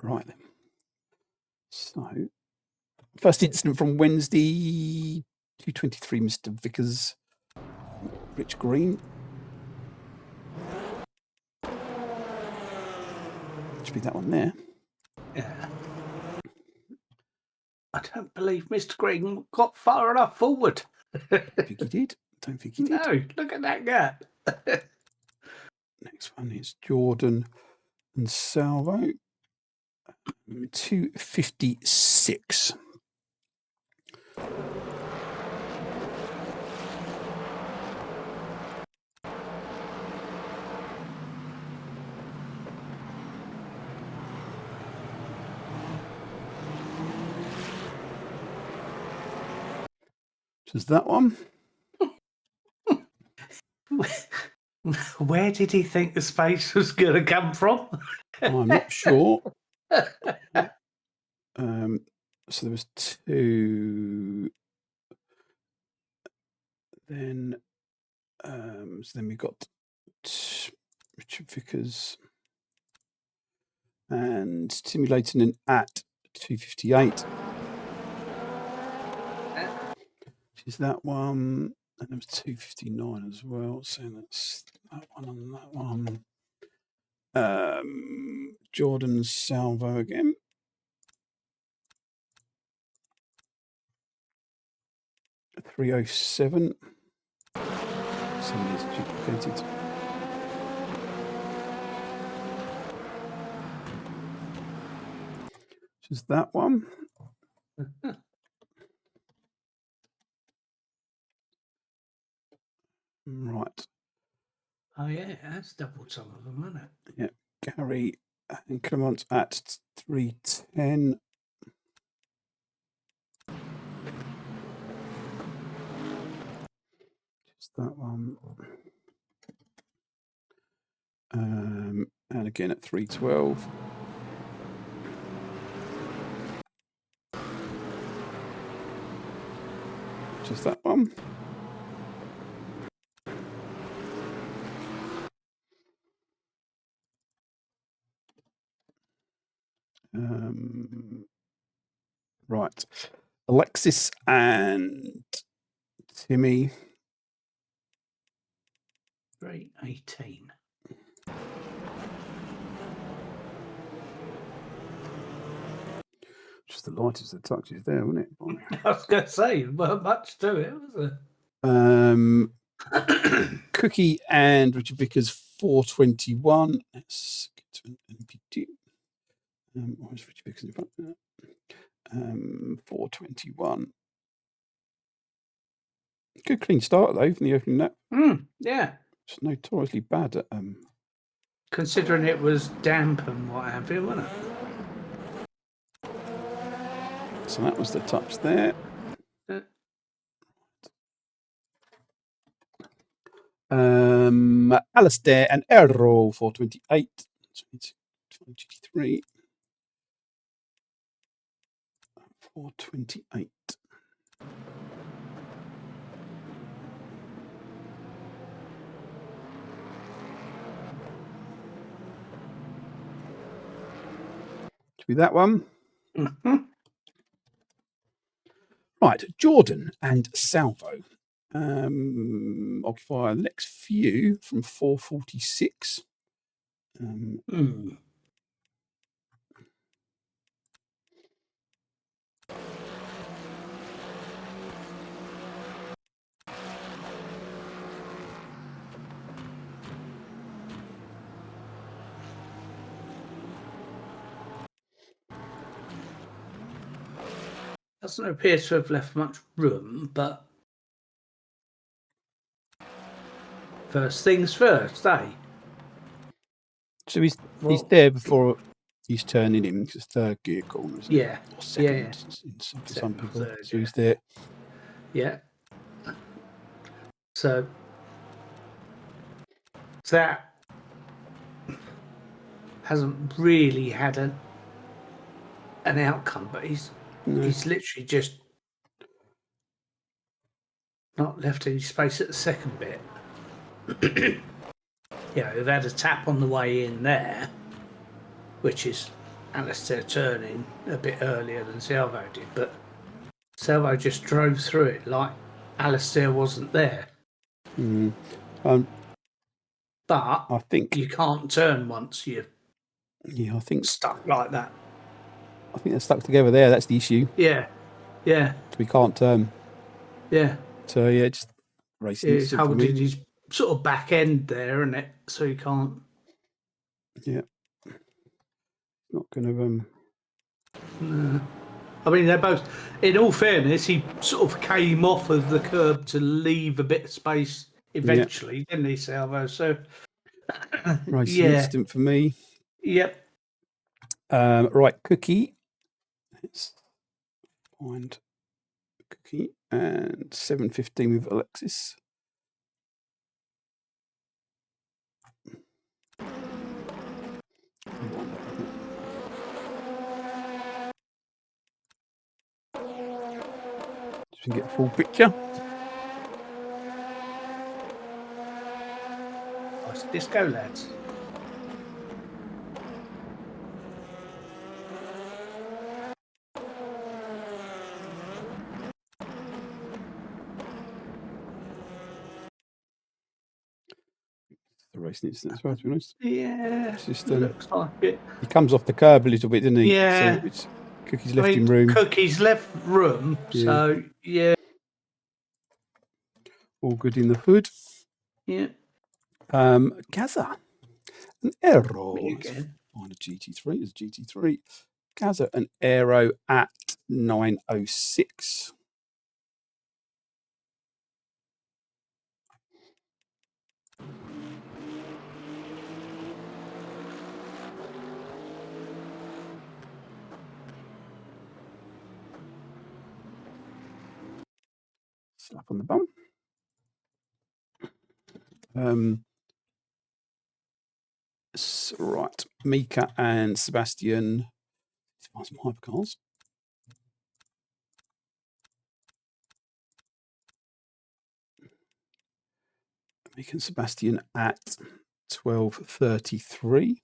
Right then. So, first incident from Wednesday, 2:23, Mr. Vickers, Rich Green. Should be that one there. Yeah. I don't believe Mr. Green got far enough forward. Don't think he did. Don't think he did. No, look at that gap. Next one is Jordan and Salvo. 2:56. Just that one. Where did he think the space was going to come from? I'm not sure. So there was two. Then, so then we got Richard Vickers and Timmy Leighton at 2:58. Is that one? And there was 2:59 as well. So that's that one and that one. Jordan Salvo again. $307. Somebody's duplicated. Just that one. Right. Oh, yeah, that's doubled some of them, isn't it? Yeah. Gary and Clement at 3:10. Just that one. And again at 3:12. Just that one. Right. Alexis and Timmy. 3:18. Just the lightest of touches there, wasn't it? I was going to say, well, much to it, was there? Cookie and Richard Vickers 4:21. Let's get to an NPT. Where's Richard Vickers in front? 4:21. Good clean start though from the opening net. Yeah. It's notoriously bad at considering it was damp and what have you, wasn't it? So that was the touch there. Alistair and Errol 4:28. 23. 4:28. Should be that one. Right, Jordan and Salvo occupy the next few from 4:46. Doesn't appear to have left much room, but first things first, eh? So he's there before he's turning in. It's third gear corner, isn't it? Or second for some people. Third, so he's there. Yeah. So that hasn't really had an outcome, but he's literally just not left any space at the second bit. They've had a tap on the way in there, which is Alistair turning a bit earlier than Salvo did, but Salvo just drove through it like Alistair wasn't there. But I think you can't turn once you're stuck like that. I think they're stuck together there. That's the issue. Yeah. We can't turn. Yeah. So yeah, just racing He's instant for holding me. his sort of back end there, isn't it? So you can't. Yeah. Not going to. I mean, they're both. In all fairness, he sort of came off of the curb to leave a bit of space eventually, didn't he, Salvo? So Racing instant for me. Yep. Right, Cookie. Let's find Cookie and 7:15 with Alexis. Just to get a full picture. Nice disco, lads. The racing instant as well, to be honest. Yeah, It's just looks like it. He comes off the curb a little bit, doesn't he? Yeah. So it's Cookie's left him room. Cookie's left room, so yeah. All good in the hood. Yeah. Gaza. An Aero. Me again. Find a GT3 is GT3. Gaza an Aero at 9:06. Slap on the bum. Right, Mika and Sebastian. Find some hypercars. Mika and Sebastian at 12:33.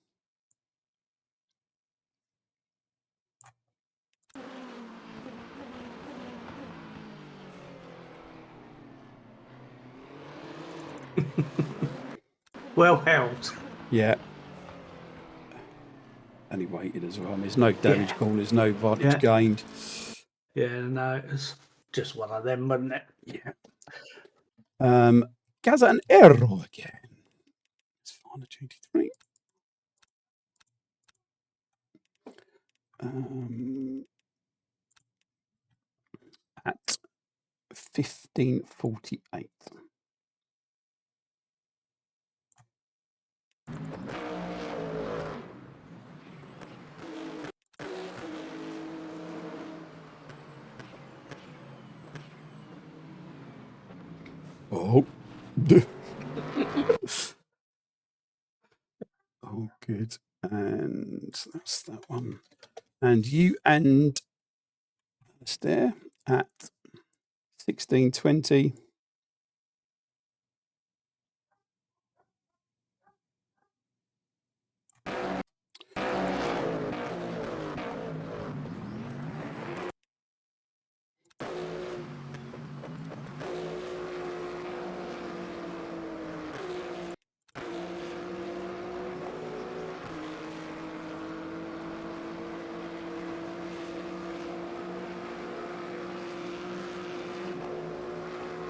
Well held. Yeah. And he waited as well. There's no damage call. There's no advantage gained. Yeah, no, it's just one of them, wasn't it? Yeah. Gaza and Aero again. Let's find a GT3. At 15:48. Oh. Oh, good. And that's that one. And you and Esther at 16:20.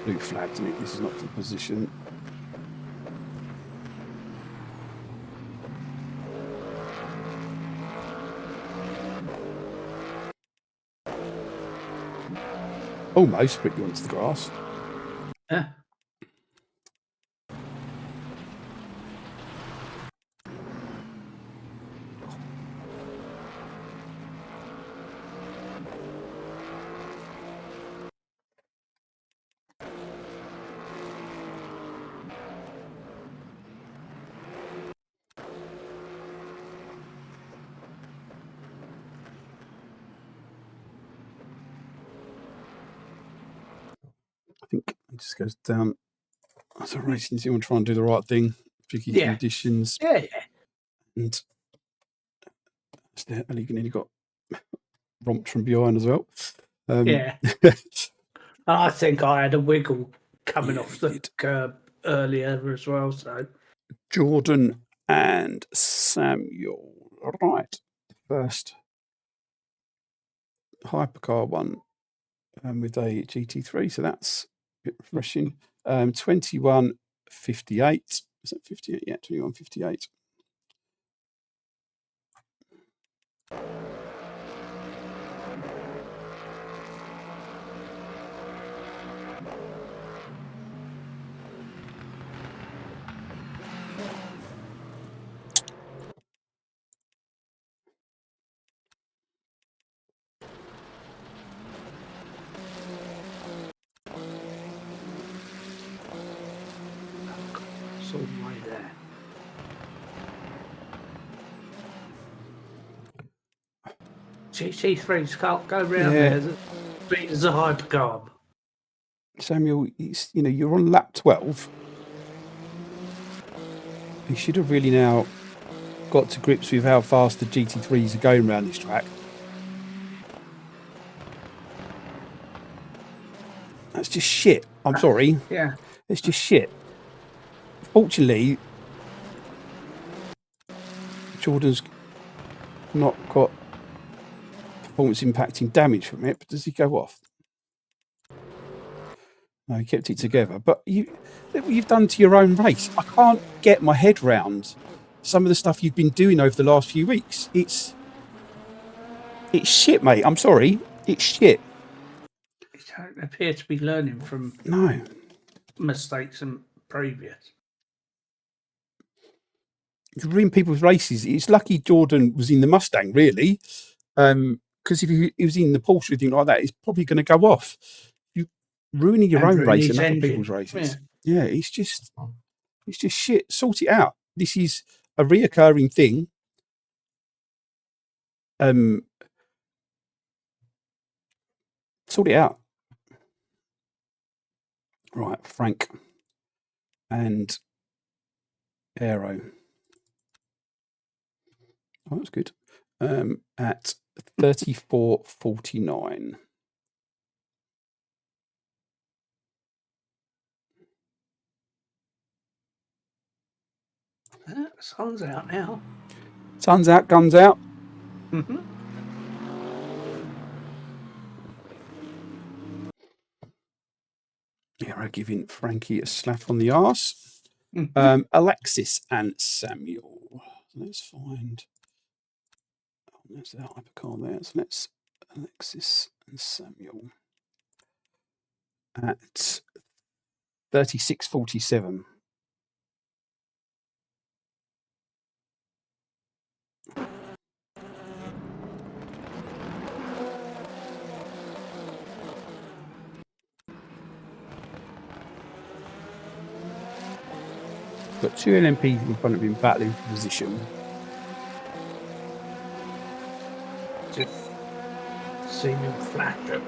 Blue flagged, isn't it? This is not the position. Almost put you onto the grass. Yeah. I think it just goes down. That's a racing team and try and do the right thing. Tricky conditions. Yeah. And And he nearly got romped from behind as well. Yeah. I think I had a wiggle coming off the curb earlier as well. So Jordan and Samuel. Right. First hypercar one with a GT3. So that's a bit refreshing. 2158. Is that 58? Yeah, 2158. it's all the way there. GT3s can't go round there as big as a hypercarb. Samuel, you're on lap 12. You should have really now got to grips with how fast the GT3s are going around this track. That's just shit. I'm sorry. Yeah. It's just shit. Fortunately, Jordan's not got performance impacting damage from it, but does he go off? No, he kept it together. But look what you've done to your own race. I can't get my head round some of the stuff you've been doing over the last few weeks. It's shit, mate. I'm sorry. It's shit. You don't appear to be learning from mistakes and previous. You ruin people's races. It's lucky Jordan was in the Mustang, really. Because if he was in the Porsche or anything like that, it's probably going to go off. You're ruining your own race and other people's races. Yeah, it's just shit. Sort it out. This is a reoccurring thing. Sort it out. Right, Frank and Aero. Oh, that's good. At 34.49. Sun's out now. Sun's out, guns out. Mm-hmm. Aero giving Frankie a slap on the arse. Mm-hmm. Alexis and Samuel. Let's find. Oh, there's the hypercar there. So let's Alexis and Samuel at 36.47. Got two LMPs in front of him battling for position. Just seen him flash up.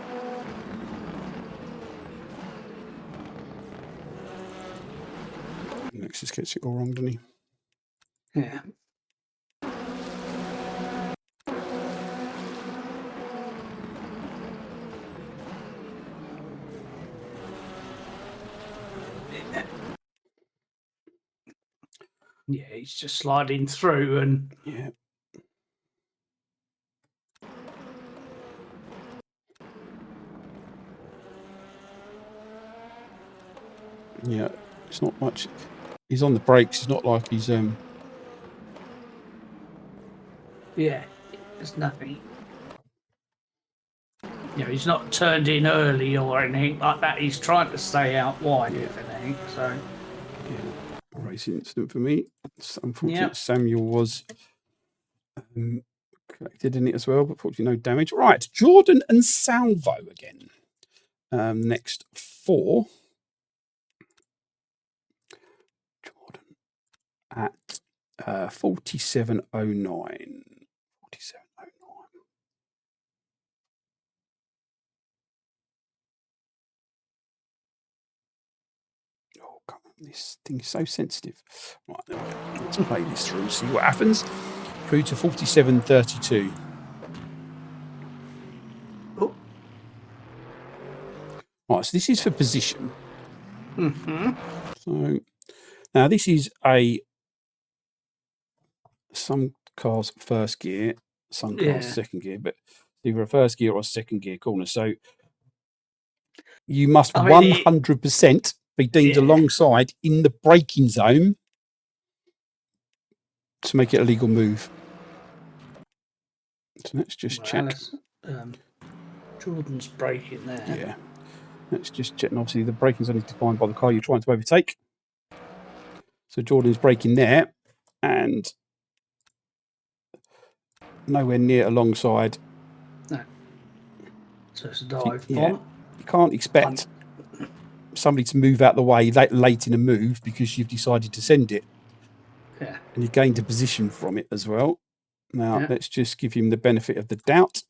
Alexis gets it all wrong, doesn't he? Yeah. Yeah, he's just sliding through and yeah. Yeah, it's not much. He's on the brakes. It's not like he's yeah, there's nothing. You know, he's not turned in early or anything like that. He's trying to stay out wide, if anything. So, yeah, racing incident for me. Unfortunately, Samuel was collected in it as well, but fortunately, no damage. Right, Jordan and Salvo again. Next 4. Jordan at 47.09. 47.09. Oh, come on, this thing is so sensitive. Right, let's play this through, see what happens. through to 47.32. Oh. Right, so this is for position. Mm-hmm. So now this is some cars first gear, some cars second gear, but either a first gear or a second gear corner. So you must 100% be deemed alongside in the braking zone to make it a legal move. So let's just check. Jordan's braking there. Yeah. Let's just check. And obviously, the braking zone is defined by the car you're trying to overtake. So Jordan's braking there and nowhere near alongside. No. So it's a dive bomb. You can't expect somebody to move out the way that late in a move because you've decided to send it. Yeah. And you gained a position from it as well. Now, let's just give him the benefit of the doubt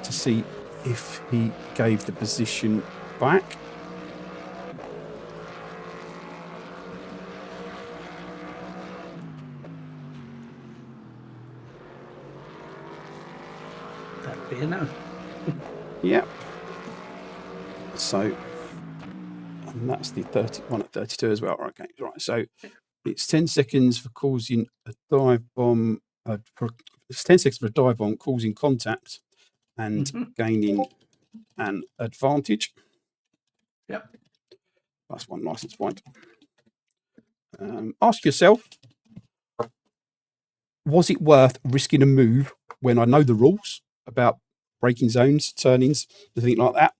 to see if he gave the position back. That'd be a no. Yeah. So, and that's the 31 at 32 as well. Okay, right. So it's 10 seconds for causing a dive bomb. It's 10 seconds for a dive bomb causing contact and gaining an advantage. Yep. That's one license point. Ask yourself, was it worth risking a move when I know the rules about braking zones, turnings, anything like that,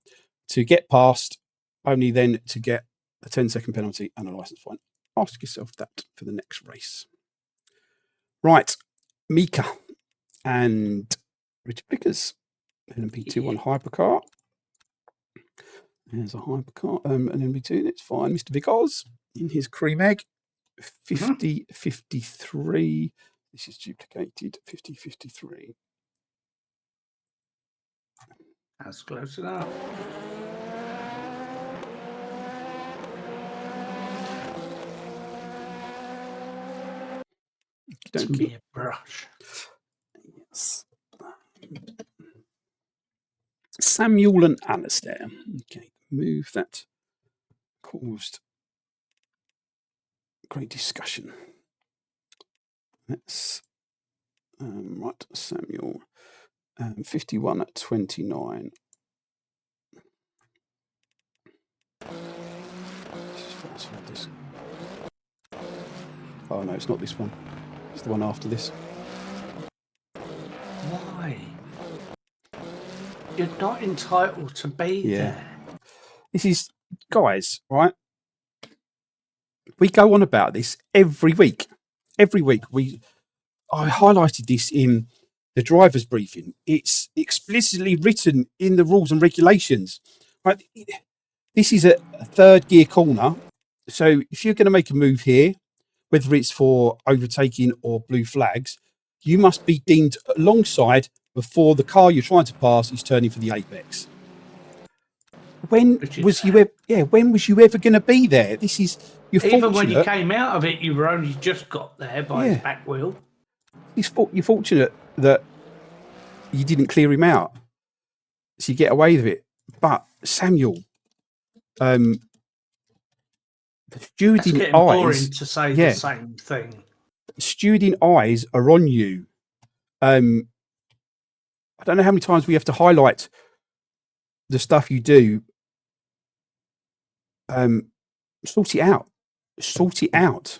to get past, only then to get a 10-second penalty and a license point? Ask yourself that for the next race. Right, Mika and Richard Vickers, LMP2 hypercar. There's a hypercar, an LMP2, that's fine. Mr. Vickers in his cream egg, 50.53. This is duplicated, 50.53. That's close enough. It's me a brush. Yes. Samuel and Alistair. Okay, move that caused great discussion. Let's right, Samuel. 51 at 29. Fast forward this. Oh no, it's not this one. It's the one after this. Why? You're not entitled to be there. This is, guys, right? We go on about this every week. Every week. I highlighted this in the driver's briefing. It's explicitly written in the rules and regulations. Right? This is a third gear corner. So if you're going to make a move here, whether it's for overtaking or blue flags, you must be deemed alongside before the car you're trying to pass is turning for the apex. When was you ever going to be there? This is even when you came out of it, you were only just got there by his back wheel. You're fortunate that you didn't clear him out, so you get away with it. But Samuel, the stewarding eyes to say the same thing. Stewarding eyes are on you. I don't know how many times we have to highlight the stuff you do. Sort it out. Sort it out.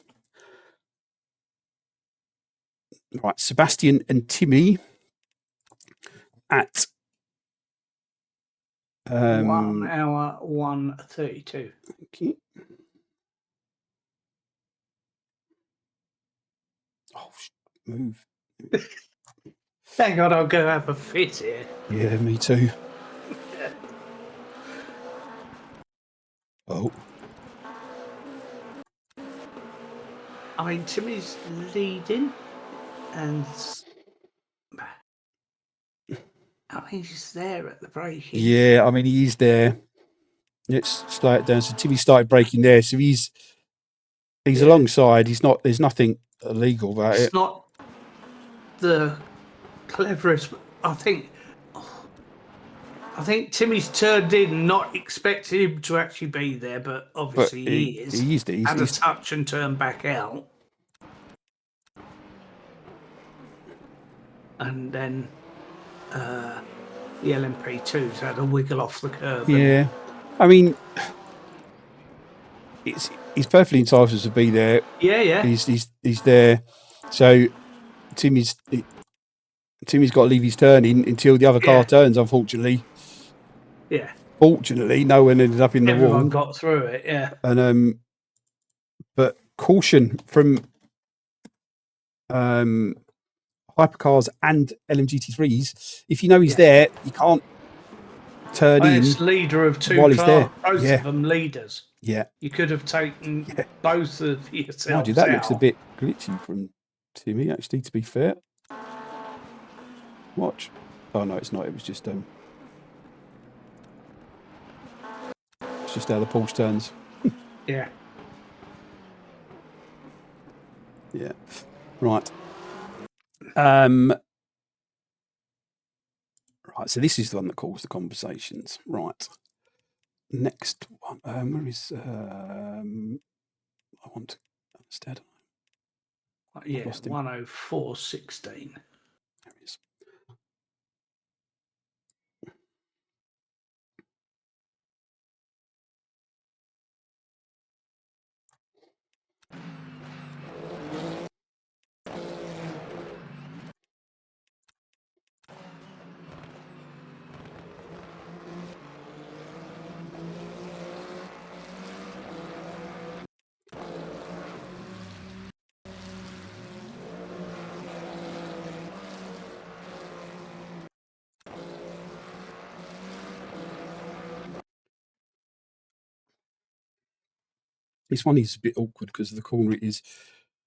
Right, Sebastian and Timmy at 1 hour 1:32. Okay. Oh, move. Thank God I'll go have a fit here. Yeah, me too. Oh. I mean, Timmy's leading, and I mean, he's there at the braking. Yeah, I mean, he is there. Let's slow it down. So Timmy started braking there, so he's alongside. He's not. There's nothing illegal about it. It's not the cleverest. I think Timmy's turned in, not expecting him to actually be there, but obviously he is. He's had a touch and turned back out. And then the LMP2's had a wiggle off the curb. Yeah. I mean, he's perfectly entitled to be there. Yeah. He's there. So Timmy's got to leave his turn in until the other car turns, unfortunately. Yeah. Fortunately, no one ended up in the wall. Everyone got through it, yeah. And but caution from hypercars and LMGT3s. If you know he's there, you can't turn in. Leader of two while he's there. Both of them leaders. Yeah. You could have taken both of yourselves that looks a bit glitchy from Timmy, actually, to be fair. Watch. Oh, no, it's not. It was just... it's just how the Porsche turns. Yeah. Yeah. Right. Right, so this is the one that caused the conversations. Right. Next one. Where is... I want to... Instead. Yeah, 104.16. There he is. This one is a bit awkward because the corner is...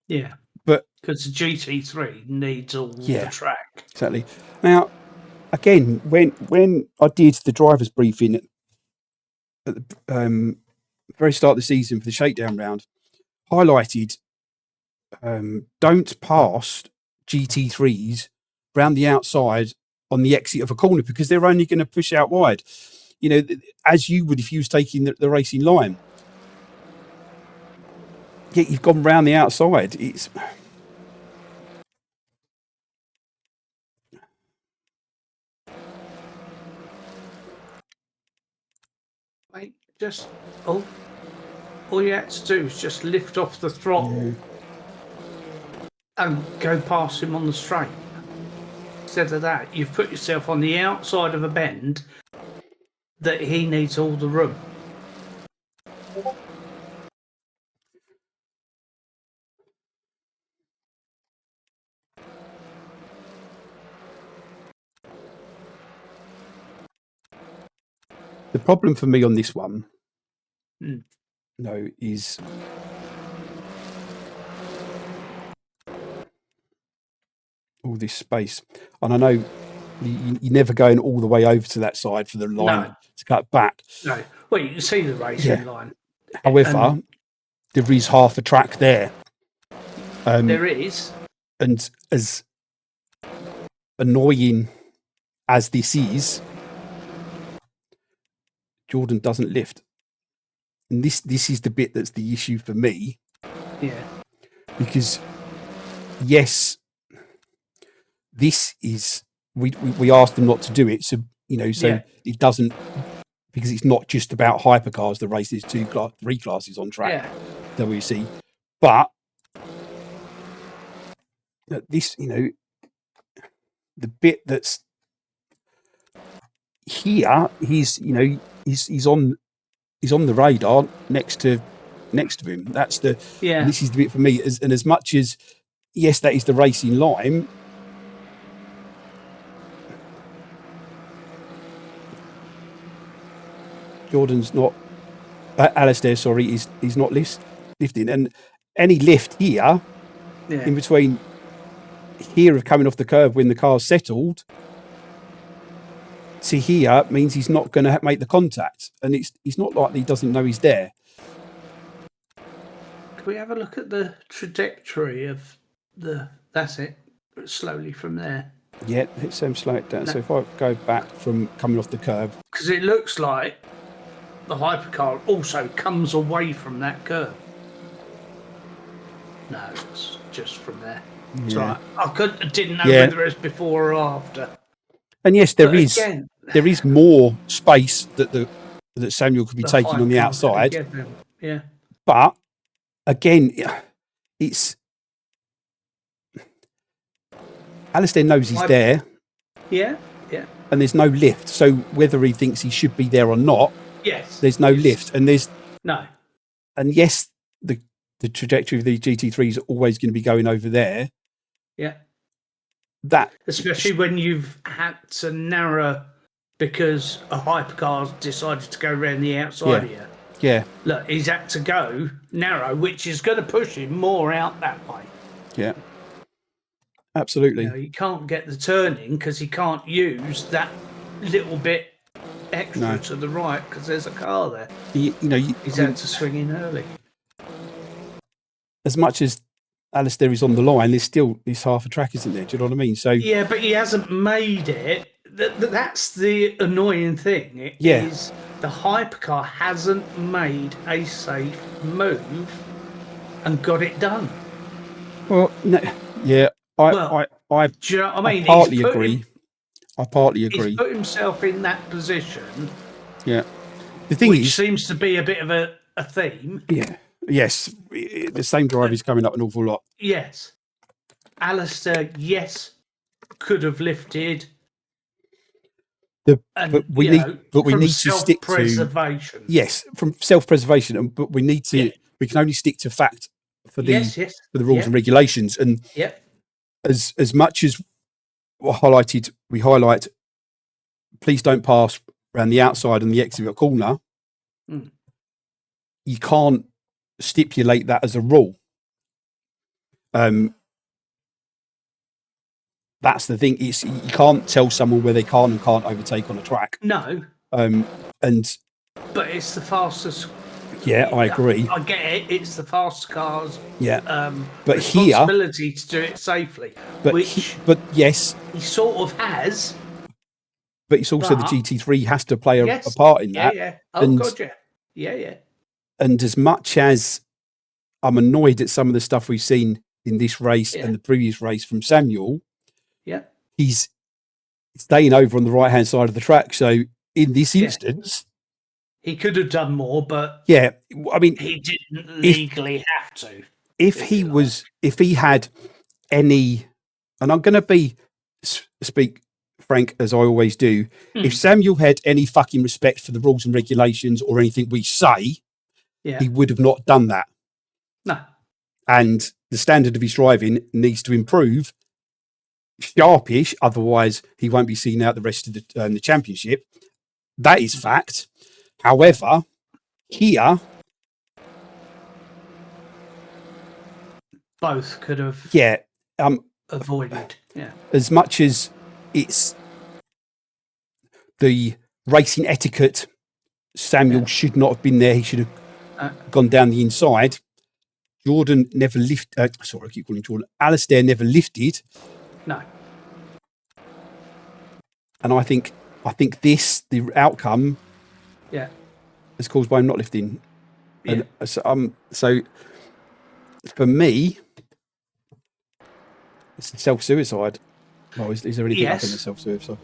Yeah. But because the GT3 needs all the track. Exactly. Now, again, when I did the driver's briefing at the very start of the season for the shakedown round, highlighted don't pass GT3s round the outside on the exit of a corner because they're only going to push out wide. You know, as you would if you was taking the racing line. Yet you've gone round the outside. It's... Mate, just all you had to do is just lift off the throttle and go past him on the straight. Instead of that, you've put yourself on the outside of a bend that he needs all the room. The problem for me on this one, is all this space. And I know you're never going all the way over to that side for the line to cut back. No. Well, you can see the racing line. However, there is half a track there. There is. And as annoying as this is, Jordan doesn't lift. And this is the bit that's the issue for me. Yeah. Because, yes, this is... We asked them not to do it, so it doesn't... Because it's not just about hypercars, the race is three classes on track, WC. But this, the bit that's here, he's on the radar next to him. That's the... This is the bit for me. And as much as, yes, that is the racing line... Jordan's not... Alistair, sorry, he's not lifting. And any lift here, in between here of coming off the curve when the car's settled, to here means he's not going to make the contact. And it's not like he doesn't know he's there. Can we have a look at the trajectory of the... That's it. slowly from there. Yeah, hit Sam slow it down. No. So if I go back from coming off the curb, because it looks like the hypercar also comes away from that curve. No, it's just from there. Yeah. So I didn't know whether it's before or after. And yes, there is more space that Samuel could be taking on the outside. Yeah. But again, it's Alistair knows he's there. Yeah. And there's no lift. So whether he thinks he should be there or not, there's no lift. And there's no. And yes, the trajectory of the GT3 is always going to be going over there. Yeah. That especially when you've had to narrow because a hypercar's decided to go around the outside of you. Yeah. Look, he's had to go narrow, which is going to push him more out that way. Yeah. Absolutely. You can't get the turning because he can't use that little bit extra to the right because there's a car there. He's had to swing in early. As much as Alistair is on the line, there's still this half a track, isn't there? Do you know what I mean? So yeah, but he hasn't made it. That's the annoying thing. Is the hypercar hasn't made a safe move and got it done. Well, no, yeah, I do you know what I mean? I partly agree. He's put himself in that position. Yeah, the thing which seems to be a bit of a theme. Yeah. Yes, the same drive is coming up an awful lot. Yes, Alistair, could have lifted. But we need to stick to self-preservation. Yes, from self-preservation, but we need to. We can only stick to fact for the for the rules and regulations. And as much as we highlight. Please don't pass around the outside and the exit of a corner. You can't stipulate that as a rule. That's the thing. You can't tell someone where they can and can't overtake on a track. No. But it's the fastest. Yeah, I agree. I get it. It's the fast cars. Yeah. But responsibility to do it safely. But yes, he sort of has. But it's also the GT3 has to play a part in that. Yeah. Oh, God, yeah. And as much as I'm annoyed at some of the stuff we've seen in this race and the previous race from Samuel, he's staying over on the right-hand side of the track. So in this instance... He could have done more, but... Yeah, I mean... He didn't legally have to. If he had any... And I'm going to speak frank, as I always do. If Samuel had any fucking respect for the rules and regulations or anything we say... he would have not done that. No. And the standard of his driving needs to improve sharpish, otherwise he won't be seen out the rest of the championship. That is fact. However, here... both could have avoided. Yeah. As much as it's the racing etiquette, Samuel should not have been there. He should have gone down the inside. Jordan never lifted. Sorry, I keep calling Jordan. Alistair never lifted. No. And I think the outcome, is caused by him not lifting. Yeah. And so for me, it's self-suicide. Oh, is there anything up in the self-suicide?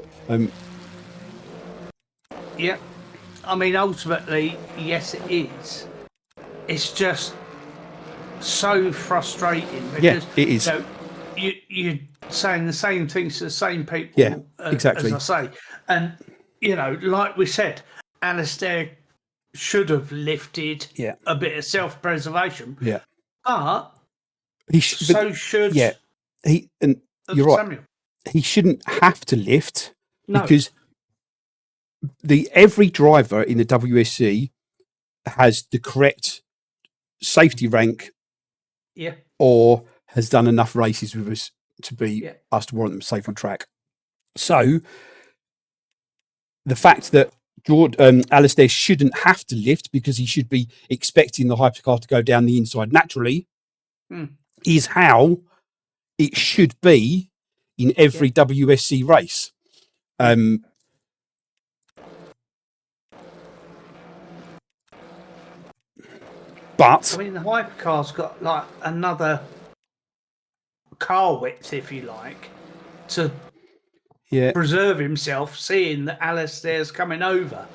Yeah. I mean, ultimately, yes, it is. It's just so frustrating because it is. So you're saying the same things to the same people. Yeah, exactly. As I say, and like we said, Alistair should have lifted a bit of self-preservation. Yeah, but should. Yeah, you're right. Samuel. He shouldn't have to lift because every driver in the WSC has the correct safety rank, or has done enough races with us to be us to warrant them safe on track. So the fact that Alistair shouldn't have to lift because he should be expecting the hypercar to go down the inside naturally is how it should be in every WSC race. But I mean, the hypercar's got like another car width, if you like, to preserve himself, seeing that Alistair's coming over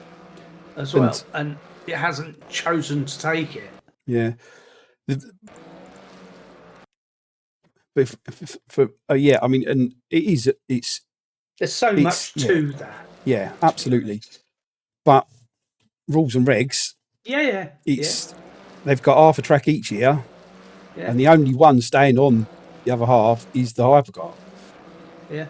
as well, and it hasn't chosen to take it. Yeah. But I mean, and it's there's so much to that. Yeah, absolutely. But rules and regs. They've got half a track each year, and the only one staying on the other half is the hypercar. Yeah.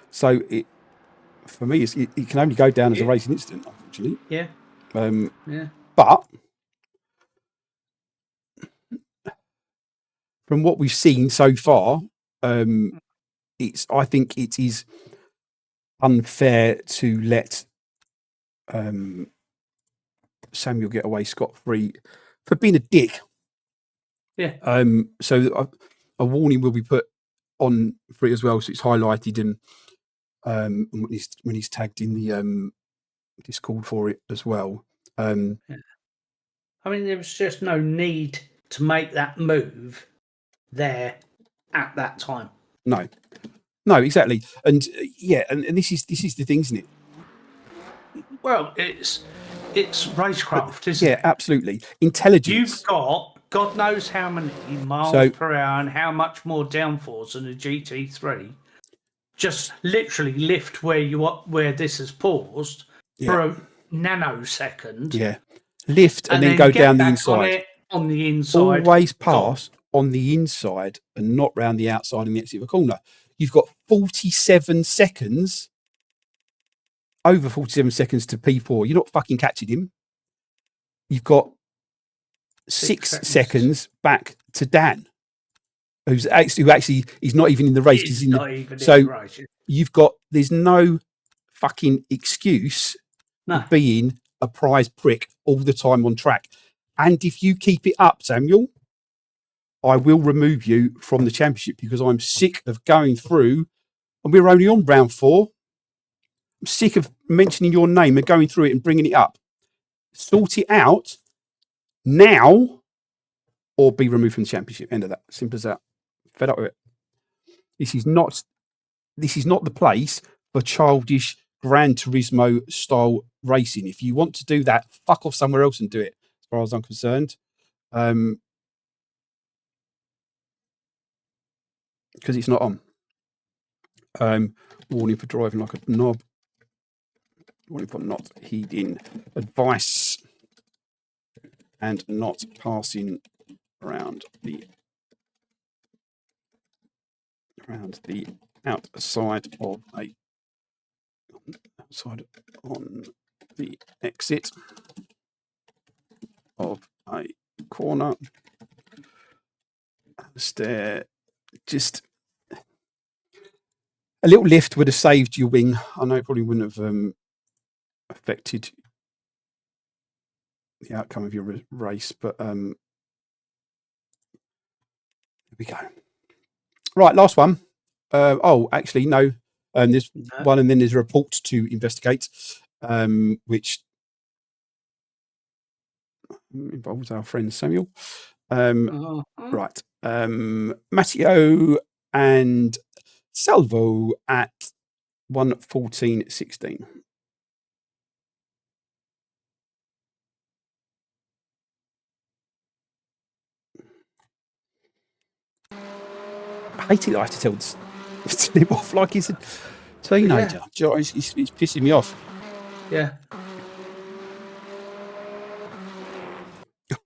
So for me, it can only go down as a racing incident, unfortunately. Yeah. But from what we've seen so far, I think it is unfair to let Samuel get away scot-free for being a dick. Yeah. So a warning will be put on for it as well, so it's highlighted and when he's tagged in the Discord for it as well. I mean, there was just no need to make that move there at that time. No, exactly, and and this is the thing, isn't it? Well, it's racecraft, isn't it? Yeah, absolutely. Intelligence. You've got God knows how many miles per hour and how much more downforce than a GT3. Just literally lift where this has paused for a nanosecond. Yeah, lift and then go down the inside. On the inside. Always pass on the inside and not round the outside and the exit of a corner. You've got 47 seconds. Over 47 seconds to P4. You're not fucking catching him. You've got 6 seconds back to Dan, who actually he's not even in the race. He's not even in the race. There's no fucking excuse for being a prize prick all the time on track. And if you keep it up, Samuel, I will remove you from the championship because I'm sick of going through, and we're only on round 4. I'm sick of mentioning your name and going through it and bringing it up. Sort it out now or be removed from the championship. End of that. Simple as that. Fed up with it. This is not the place for childish Gran Turismo style racing. If you want to do that, fuck off somewhere else and do it, as far as I'm concerned. Because it's not on. Warning for driving like a knob. Warning for not heeding advice and not passing around the outside on the exit of a corner. Stair, just a little lift would have saved your wing. I know it probably wouldn't have affected the outcome of your race, but here we go. Right, last one. Actually, no. There's one, and then there's a report to investigate, which involves our friend Samuel. Right. Matteo and Salvo at 1:14:16. I hate it. I have to tell him off like he's a teenager. Yeah. He's pissing me off. Yeah.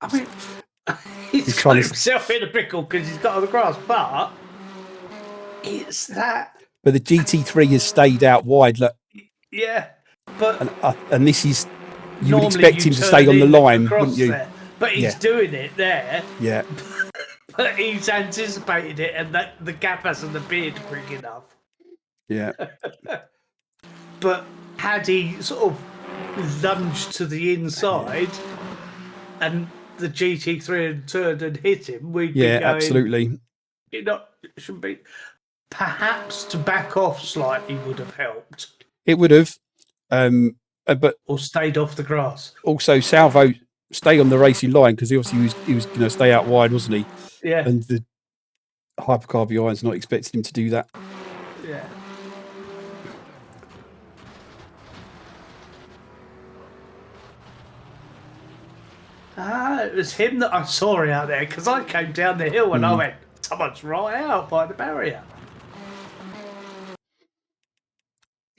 I mean, he's got himself in a pickle because he's got on the grass, but it's that. But the GT3 has stayed out wide. Look. Yeah, but and this is you would expect him to stay on the line, wouldn't you? There. But he's doing it there. Yeah. But he's anticipated it, and that the gap hasn't appeared quick enough. Yeah. But had he sort of lunged to the inside and the GT3 had turned and hit him, we'd be going, absolutely. It should be. Perhaps to back off slightly would have helped. It would have, but or stayed off the grass. Also, Salvo stay on the racing line because he was going to stay out wide, wasn't he? Yeah. And the hypercar behind's not expecting him to do that. Yeah. It was him that I saw out there because I came down the hill and I went, someone's right out by the barrier.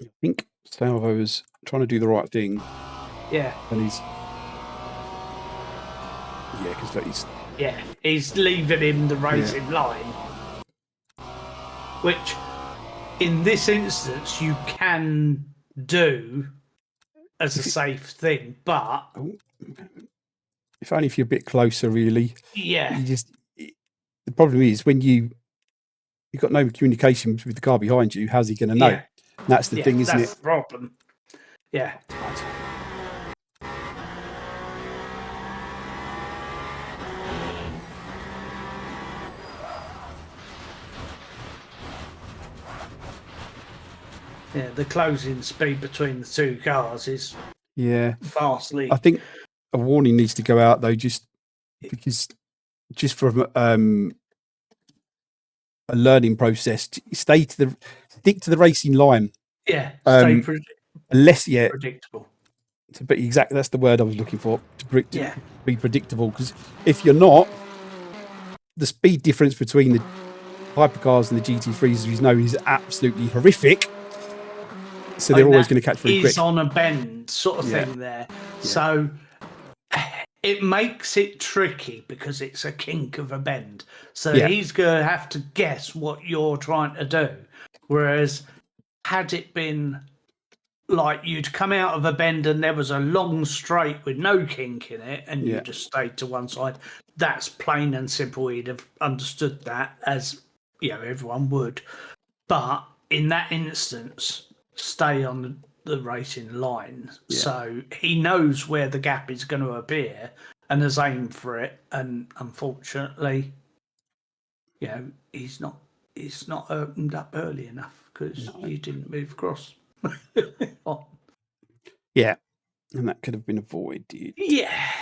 I think Salvo was trying to do the right thing. Yeah. And because he's leaving him the racing line. Which, in this instance, you can do as a safe thing, but... if only if you're a bit closer, really. Yeah. The problem is when you've got no communication with the car behind you, how's he going to know? Yeah. That's the thing, isn't it? That's the problem. Yeah. Yeah, the closing speed between the two cars is vastly. I think a warning needs to go out though, just for a learning process. Stick to the racing line. Yeah, stay predictable. But exactly, that's the word I was looking for. Be predictable, because if you're not, the speed difference between the hypercars and the GT3s, as you know, is absolutely horrific. So they're always going to catch very quick. He's on a bend sort of thing there. Yeah. So it makes it tricky because it's a kink of a bend. So he's going to have to guess what you're trying to do. Whereas had it been like you'd come out of a bend and there was a long straight with no kink in it and you just stayed to one side, that's plain and simple. He'd have understood that, as everyone would. But in that instance, stay on the racing line. So he knows where the gap is going to appear and has aimed for it. And unfortunately, he's not opened up early enough because you didn't move across. Yeah, and that could have been avoided. Yeah.